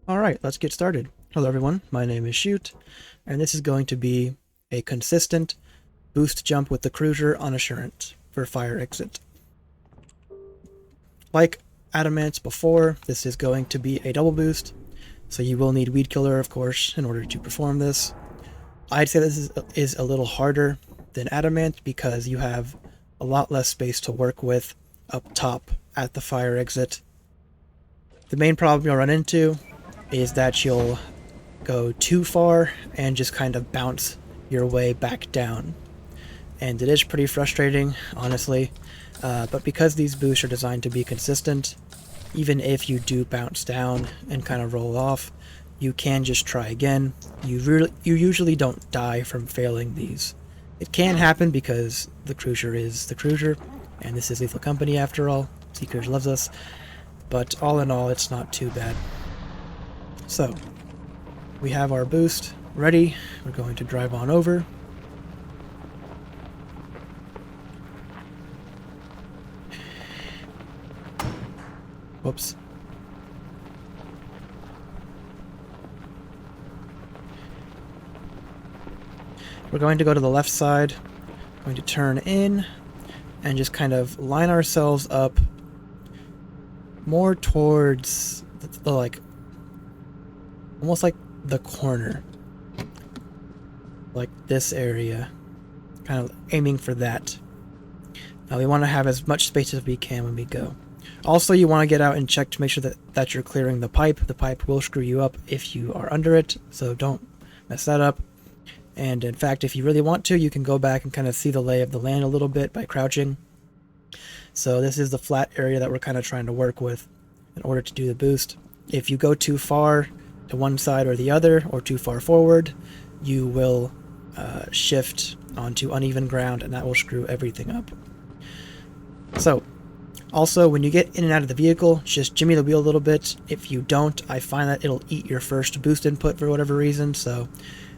Alright, let's get started. Hello everyone, my name is Shoot, and this is going to be a consistent boost jump with the cruiser on Assurance for fire exit. Like Adamant's before, this is going to be a double boost, so you will need Weed Killer, of course, in order to perform this. I'd say this is a little harder than Adamant because you have a lot less space to work with up top at the fire exit. The main problem you'll run into is that you'll go too far and just kind of bounce your way back down. And it is pretty frustrating, honestly, but because these boosts are designed to be consistent, even if you do bounce down and kind of roll off, you can just try again. You usually don't die from failing these. It can happen because the cruiser is the cruiser, and this is Lethal Company after all. Seekers loves us, but all in all, it's not too bad. So, we have our boost ready. We're going to drive on over. Whoops. We're going to go to the left side, going to turn in, and just kind of line ourselves up more towards the like, almost like the corner. Like this area. Kind of aiming for that. Now we want to have as much space as we can when we go. Also, you want to get out and check to make sure that you're clearing the pipe. The pipe will screw you up if you are under it, so don't mess that up. And in fact, if you really want to, you can go back and kind of see the lay of the land a little bit by crouching. So this is the flat area that we're kind of trying to work with in order to do the boost. If you go too far to one side or the other, or too far forward, you will shift onto uneven ground, and that will screw everything up. So, also, when you get in and out of the vehicle, just jimmy the wheel a little bit. If you don't, I find that it'll eat your first boost input for whatever reason, so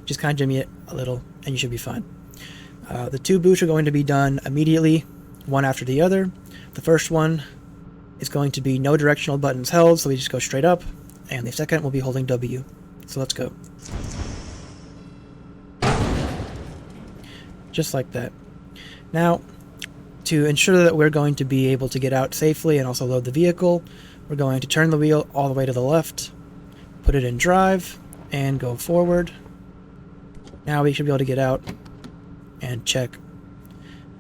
just kind of jimmy it a little, and you should be fine. The two boosts are going to be done immediately, one after the other. The first one is going to be no directional buttons held, so we just go straight up, and the second will be holding W. So let's go. Just like that. Now, to ensure that we're going to be able to get out safely and also load the vehicle, we're going to turn the wheel all the way to the left, put it in drive, and go forward. Now we should be able to get out and check.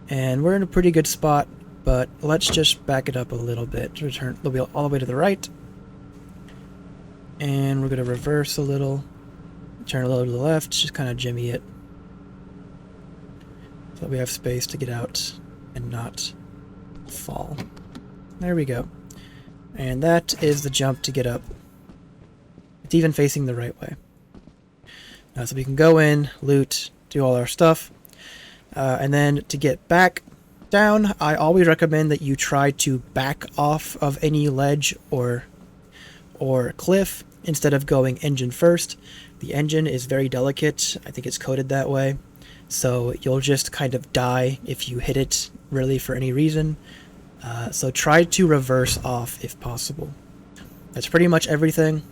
And we're in a pretty good spot, but let's just back it up a little bit to turn the wheel all the way to the right. And we're going to reverse a little, turn a little to the left, just kind of jimmy it, so that we have space to get out and not fall. There we go. And that is the jump to get up. It's even facing the right way. So we can go in, loot, do all our stuff. And then to get back down, I always recommend that you try to back off of any ledge or cliff instead of going engine first. The engine is very delicate. I think it's coded that way. So you'll just kind of die if you hit it really for any reason. So try to reverse off if possible. That's pretty much everything.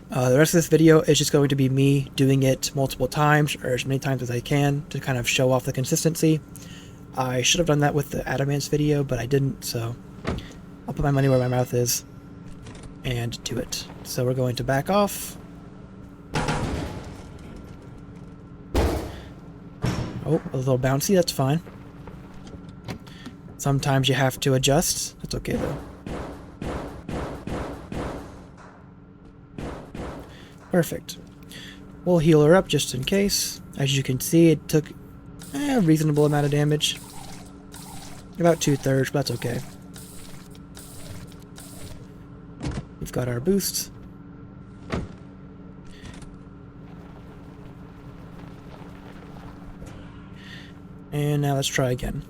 The rest of this video is just going to be me doing it multiple times, or as many times as I can, to kind of show off the consistency. I should have done that with the Adamant's video, but I didn't, so I'll put my money where my mouth is and do it. So we're going to back off. Oh, a little bouncy, that's fine. Sometimes you have to adjust. That's okay though. Perfect. We'll heal her up just in case. As you can see, it took a reasonable amount of damage. About 2/3, but that's okay. We've got our boosts. And now let's try again.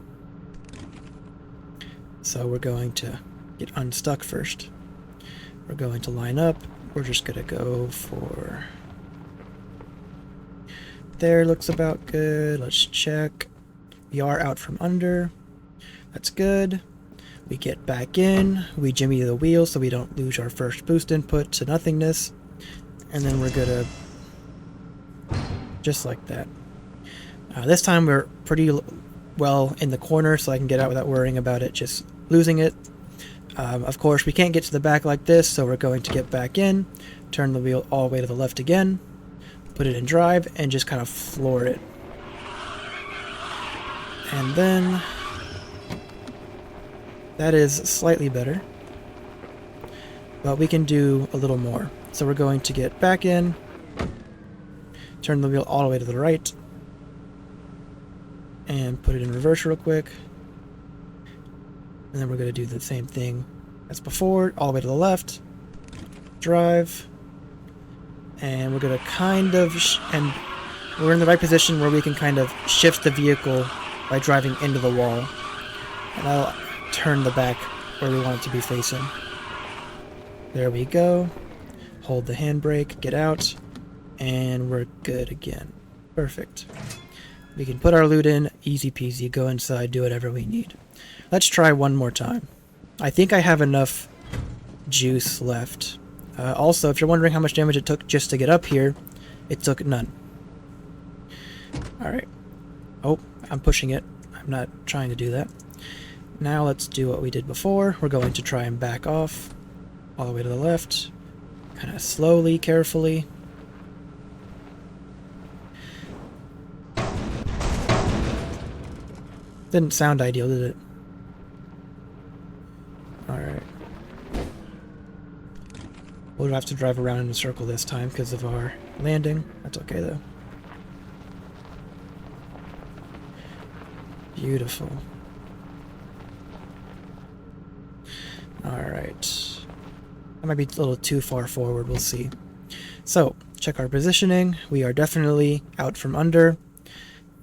So we're going to get unstuck first. We're going to line up. We're just going to go for... There, looks about good. Let's check. We are out from under. That's good. We get back in, we jimmy the wheel so we don't lose our first boost input to nothingness, and then we're gonna, just like that. This time we're pretty well in the corner, so I can get out without worrying about it just losing it. Of course, we can't get to the back like this, so we're going to get back in, turn the wheel all the way to the left again, put it in drive, and just kind of floor it. And then that is slightly better, but we can do a little more. So we're going to get back in, turn the wheel all the way to the right, and put it in reverse real quick. And then we're going to do the same thing as before, all the way to the left, drive, and we're going to kind of, and we're in the right position where we can kind of shift the vehicle by driving into the wall. And I'll turn the back where we want it to be facing. There we go. Hold the handbrake, get out, and we're good again. Perfect. We can put our loot in, easy peasy, go inside, do whatever we need. Let's try one more time. I think I have enough juice left. Also, if you're wondering how much damage it took just to get up here, it took none. Alright. Oh, I'm pushing it. I'm not trying to do that. Now let's do what we did before. We're going to try and back off all the way to the left. Kind of slowly, carefully. Didn't sound ideal, did it? Alright. We'll have to drive around in a circle this time because of our landing. That's okay though. Beautiful. Alright. That might be a little too far forward, we'll see. So, check our positioning. We are definitely out from under.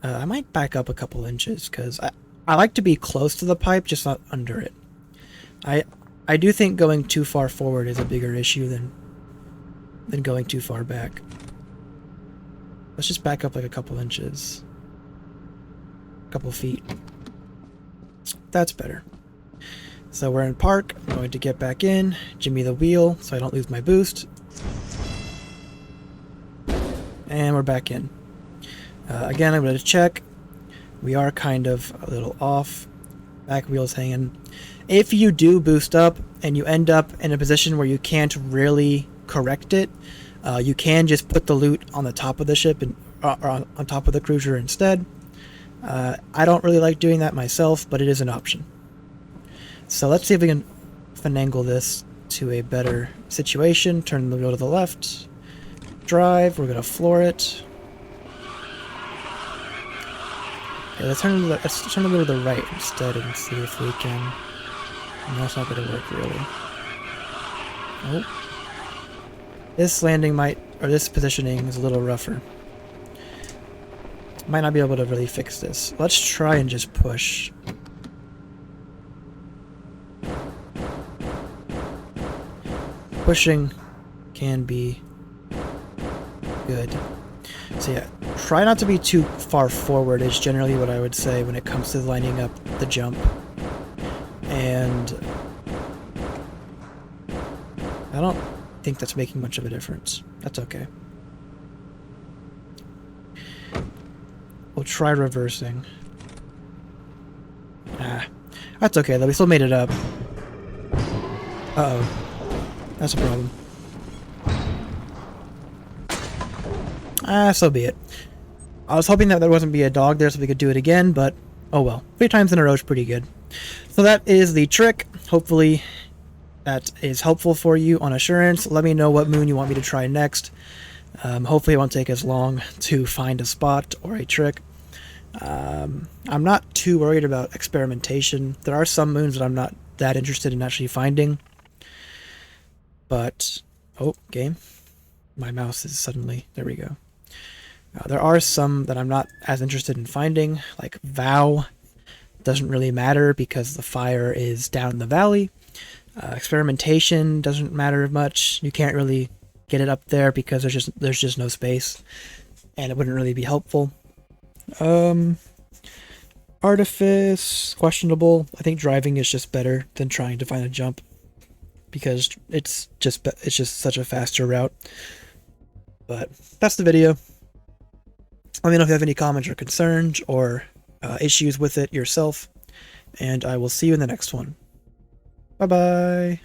I might back up a couple inches because I like to be close to the pipe, just not under it. I do think going too far forward is a bigger issue than going too far back. Let's just back up like a couple inches. A couple feet. That's better. So we're in park. I'm going to get back in, jimmy the wheel so I don't lose my boost. And we're back in. Again, I'm going to check. We are kind of a little off. Back wheel's hanging. If you do boost up and you end up in a position where you can't really correct it, you can just put the loot on the top of the ship and or on top of the cruiser instead. I don't really like doing that myself, but it is an option. So let's see if we can finagle this to a better situation. Turn the wheel to the left. Drive. We're going to floor it. Okay, let's turn the wheel to the right instead and see if we can... No, that's not going to work really. Oh. This landing might... or this positioning is a little rougher. Might not be able to really fix this. Let's try and just push. Pushing can be good. So yeah, try not to be too far forward is generally what I would say when it comes to lining up the jump. And I don't think that's making much of a difference. That's okay. We'll try reversing. That's okay though, we still made it up. Uh-oh. That's a problem. So be it. I was hoping that there wasn't be a dog there so we could do it again, but oh well. 3 times in a row is pretty good. So that is the trick. Hopefully that is helpful for you on Assurance. Let me know what moon you want me to try next. Hopefully it won't take as long to find a spot or a trick. I'm not too worried about experimentation. There are some moons that I'm not that interested in actually finding. But, oh, game. My mouse is suddenly, there we go. There are some that I'm not as interested in finding, like Vow. Doesn't really matter because the fire is down in the valley. Experimentation doesn't matter much. You can't really get it up there because there's just no space, and it wouldn't really be helpful. Artifice, questionable. I think driving is just better than trying to find a jump, because it's just such a faster route. But that's the video. Let me know if you have any comments or concerns or issues with it yourself, and I will see you in the next one. Bye bye.